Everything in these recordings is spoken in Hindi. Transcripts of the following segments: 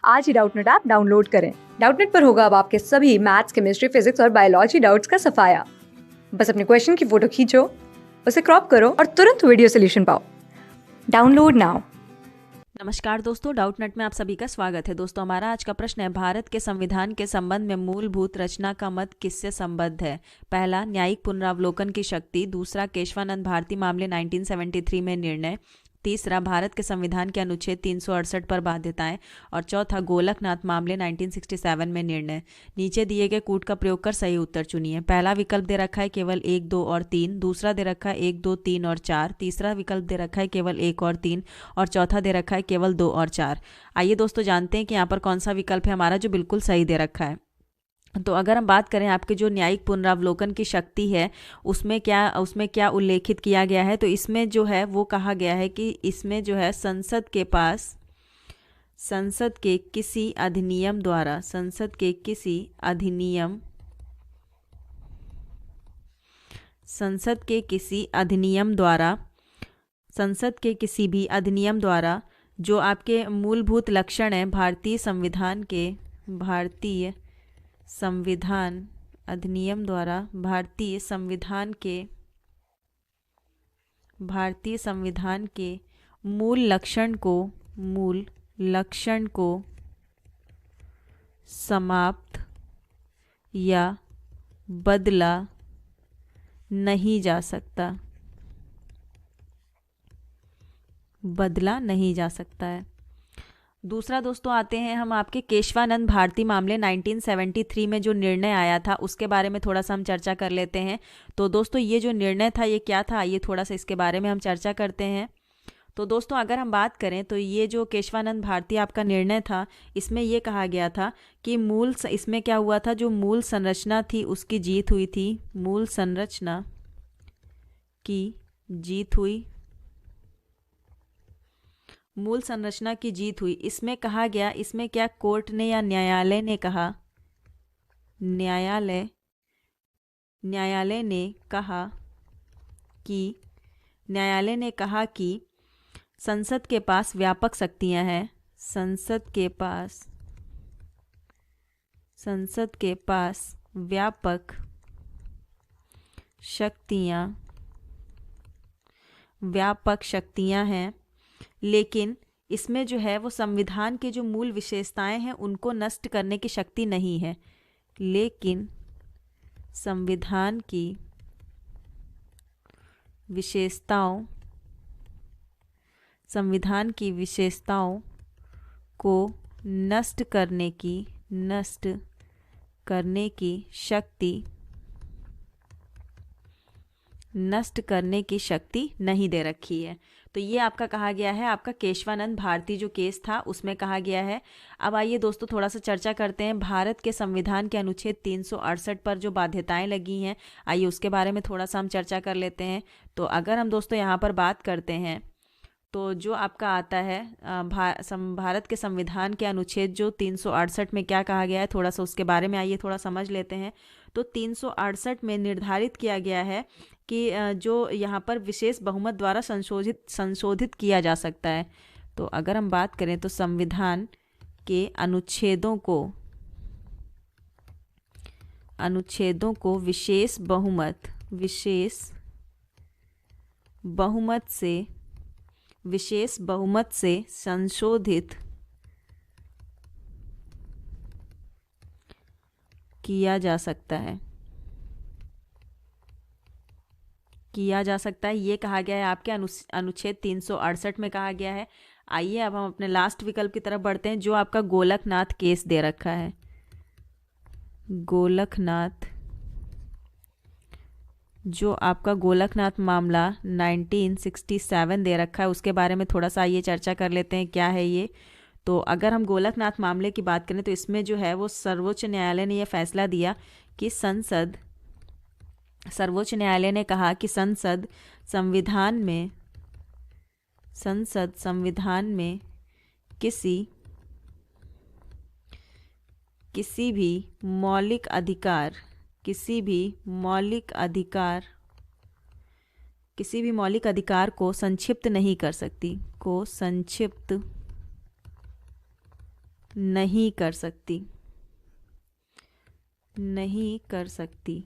आज ही डाउटनेट ऐप डाउनलोड करें। डाउटनेट पर होगा अब आपके सभी मैथ्स, केमिस्ट्री, फिजिक्स और बायोलॉजी डाउट्स का सफाया। बस अपने क्वेश्चन की फोटो खींचो, उसे क्रॉप करो और तुरंत वीडियो सोल्यूशन पाओ। Download now. नमस्कार दोस्तों, डाउटनेट में आप सभी का स्वागत है। दोस्तों, हमारा आज का प्रश्न है, भारत के संविधान के संबंध में मूलभूत रचना का मत किससे संबद्ध है? पहला, न्यायिक पुनरावलोकन की शक्ति। दूसरा, केशवानंद भारती मामले 1973 में निर्णय। तीसरा, भारत के संविधान के अनुच्छेद 368 पर बाध्यताएं। और चौथा, गोलकनाथ मामले 1967 में निर्णय। नीचे दिए गए कूट का प्रयोग कर सही उत्तर चुनिए। पहला विकल्प दे रखा है केवल 1, 2 और 3। दूसरा दे रखा है 1, 2, 3 और 4। तीसरा विकल्प दे रखा है केवल 1 और 3। और चौथा दे रखा है केवल 2 और 4। आइए दोस्तों जानते हैं कि यहाँ पर कौन सा विकल्प है हमारा जो बिल्कुल सही दे रखा है। तो अगर हम बात करें आपके जो न्यायिक पुनरावलोकन की शक्ति है उसमें क्या उल्लेखित किया गया है, तो इसमें जो है वो कहा गया है कि इसमें जो है संसद के किसी अधिनियम द्वारा संसद के किसी भी अधिनियम द्वारा जो आपके मूलभूत लक्षण हैं भारतीय संविधान अधिनियम द्वारा भारतीय संविधान के मूल लक्षण को समाप्त या बदला नहीं जा सकता है। दूसरा दोस्तों आते हैं हम आपके केशवानंद भारती मामले 1973 में जो निर्णय आया था उसके बारे में थोड़ा सा हम चर्चा कर लेते हैं। तो दोस्तों ये जो निर्णय था ये क्या था, आइए थोड़ा सा इसके बारे में हम चर्चा करते हैं। तो दोस्तों अगर हम बात करें तो ये जो केशवानंद भारती आपका निर्णय था इसमें ये कहा गया था कि इसमें क्या हुआ था, जो मूल संरचना थी उसकी जीत हुई थी। मूल संरचना की जीत हुई। इसमें कहा गया, इसमें क्या कोर्ट ने या न्यायालय ने कहा कि संसद के पास व्यापक शक्तियां हैं। संसद के पास व्यापक शक्तियां हैं, लेकिन इसमें जो है वो संविधान के जो मूल विशेषताएं हैं उनको नष्ट करने की शक्ति नहीं है। लेकिन संविधान की विशेषताओं को नष्ट करने की शक्ति नहीं दे रखी है। तो ये आपका कहा गया है, आपका केशवानंद भारती जो केस था उसमें कहा गया है। अब आइए दोस्तों थोड़ा सा चर्चा करते हैं भारत के संविधान के अनुच्छेद 368 पर जो बाध्यताएं लगी हैं, आइए उसके बारे में थोड़ा सा हम चर्चा कर लेते हैं। तो अगर हम दोस्तों यहाँ पर बात करते हैं तो जो आपका आता है भारत के संविधान के अनुच्छेद जो 368 में क्या कहा गया है, थोड़ा सा उसके बारे में आइए थोड़ा समझ लेते हैं। तो 368 में निर्धारित किया गया है कि जो यहाँ पर विशेष बहुमत द्वारा संशोधित किया जा सकता है। तो अगर हम बात करें तो संविधान के अनुच्छेदों को विशेष बहुमत से संशोधित किया जा सकता है। ये कहा गया है आपके अनुच्छेद 368 में कहा गया है। आइए अब हम अपने लास्ट विकल्प की तरफ बढ़ते हैं जो आपका गोलकनाथ केस दे रखा है। जो आपका गोलकनाथ मामला 1967 दे रखा है उसके बारे में थोड़ा सा आइए चर्चा कर लेते हैं क्या है ये। तो अगर हम गोलकनाथ मामले की बात करें तो इसमें जो है वो सर्वोच्च न्यायालय ने यह फैसला दिया कि सर्वोच्च न्यायालय ने कहा कि संसद संविधान में किसी भी मौलिक अधिकार को संक्षिप्त नहीं कर सकती। नहीं कर सकती, नहीं कर सकती।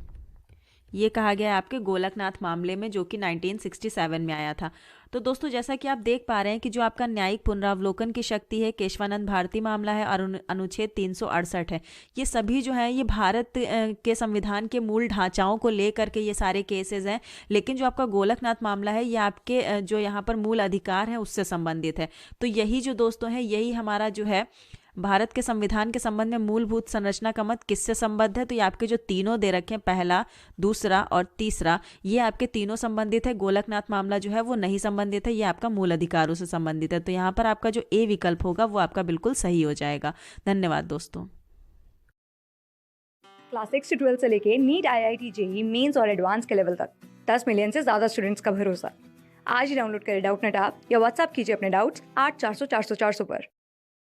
ये कहा गया है आपके गोलकनाथ मामले में, जो कि 1967 में आया था। तो दोस्तों, जैसा कि आप देख पा रहे हैं कि जो आपका न्यायिक पुनरावलोकन की शक्ति है, केशवानंद भारती मामला है और अनुच्छेद 368 है, ये सभी जो है ये भारत के संविधान के मूल ढांचाओं को लेकर के ये सारे केसेस हैं। लेकिन जो आपका गोलकनाथ मामला है ये आपके जो यहाँ पर मूल अधिकार है उससे संबंधित है। तो यही जो दोस्तों है, यही हमारा जो है भारत के संविधान के संबंध में मूलभूत संरचना का मत किससे संबद्ध है। तो ये आपके जो तीनों दे रखे हैं, पहला, दूसरा और तीसरा, ये आपके तीनों संबंधित है। गोलकनाथ मामला जो है वो नहीं संबंधित है, ये आपका मूल अधिकारों से संबंधित है। तो यहाँ पर आपका जो ए विकल्प होगा वो आपका बिल्कुल सही हो जाएगा। धन्यवाद दोस्तों। क्लास 6 से 12 से लेके नीट, IIT, JEE मेंस और एडवांस के लेवल तक 10 मिलियन से ज़्यादा स्टूडेंट्स का भरोसा। आज ही डाउनलोड करें डाउटनेट ऐप या व्हाट्सएप कीजिए अपने डाउट्स 8400 400 400 पर।